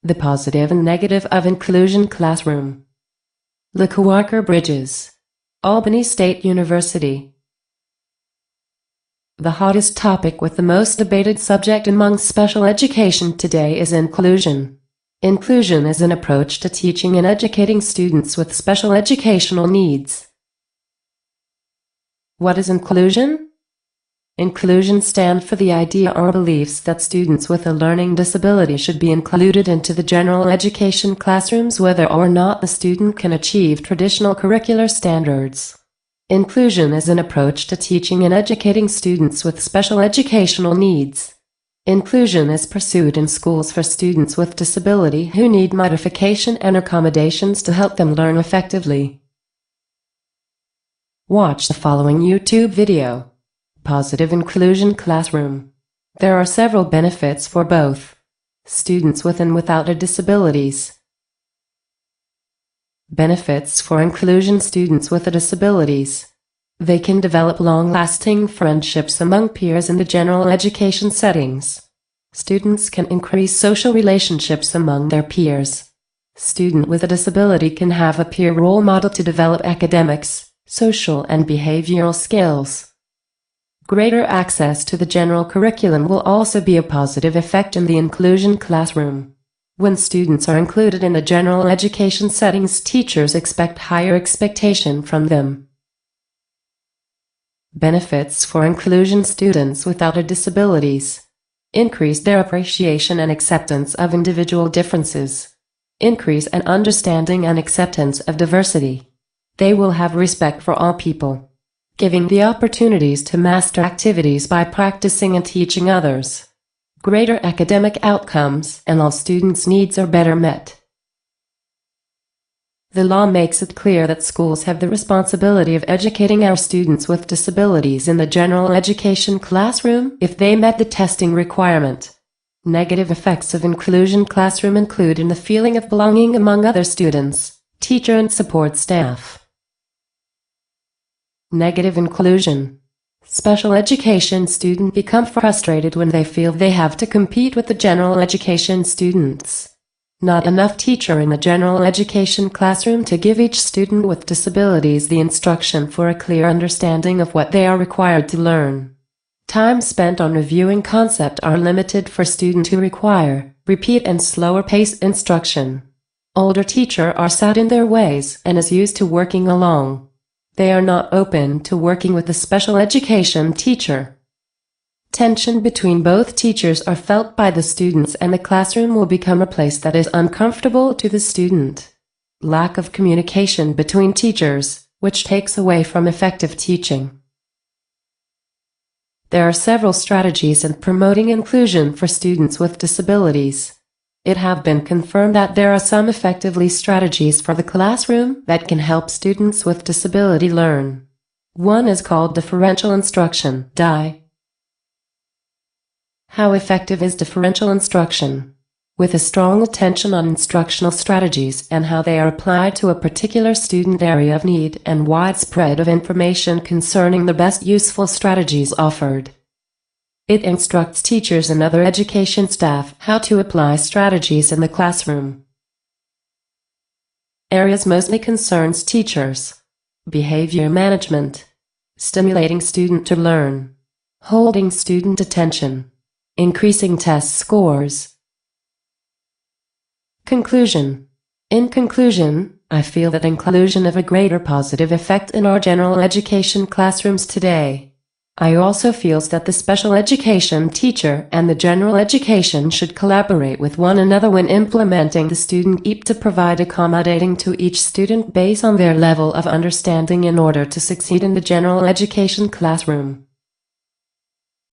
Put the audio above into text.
The positive and negative of inclusion classroom. The co-worker bridges. Albany State University. The hottest topic with the most debated subject among special education today is inclusion. Inclusion is an approach to teaching and educating students with special educational needs. What is inclusion? Inclusion stands for the idea or beliefs that students with a learning disability should be included into the general education classrooms whether or not the student can achieve traditional curricular standards. Inclusion is an approach to teaching and educating students with special educational needs. Inclusion is pursued in schools for students with disability who need modification and accommodations to help them learn effectively. Watch the following YouTube video. Positive Inclusion Classroom. There are several benefits for both students with and without disabilities. Benefits for inclusion students with disabilities. They can develop long-lasting friendships among peers in the general education settings. Students can increase social relationships among their peers. Student with a disability can have a peer role model to develop academics, social and behavioral skills. Greater access to the general curriculum will also be a positive effect in the inclusion classroom. When students are included in the general education settings, teachers expect higher expectation from them. Benefits for inclusion students without disabilities. Increase their appreciation and acceptance of individual differences. Increase an understanding and acceptance of diversity. They will have respect for all people, giving the opportunities to master activities by practicing and teaching others. Greater academic outcomes and all students' needs are better met. The law makes it clear that schools have the responsibility of educating our students with disabilities in the general education classroom if they met the testing requirement. Negative effects of inclusion classroom include in the feeling of belonging among other students, teacher and support staff. Negative inclusion. Special education students become frustrated when they feel they have to compete with the general education students. Not enough teacher in the general education classroom to give each student with disabilities the instruction for a clear understanding of what they are required to learn. Time spent on reviewing concept are limited for students who require repeat and slower paced instruction. Older teachers are set in their ways and is used to working along. They are not open to working with a special education teacher. Tension between both teachers are felt by the students and the classroom will become a place that is uncomfortable to the student. Lack of communication between teachers, which takes away from effective teaching. There are several strategies in promoting inclusion for students with disabilities. It has been confirmed that there are some effectively strategies for the classroom that can help students with disability learn. One is called differential instruction, DI. How effective is differential instruction? With a strong attention on instructional strategies and how they are applied to a particular student area of need and widespread of information concerning the best useful strategies offered. It instructs teachers and other education staff how to apply strategies in the classroom. Areas mostly concerns teachers. Behavior management. Stimulating student to learn. Holding student attention. Increasing test scores. Conclusion. In conclusion, I feel that inclusion have a greater positive effect in our general education classrooms today. I also feel that the special education teacher and the general education should collaborate with one another when implementing the student EP to provide accommodating to each student based on their level of understanding in order to succeed in the general education classroom.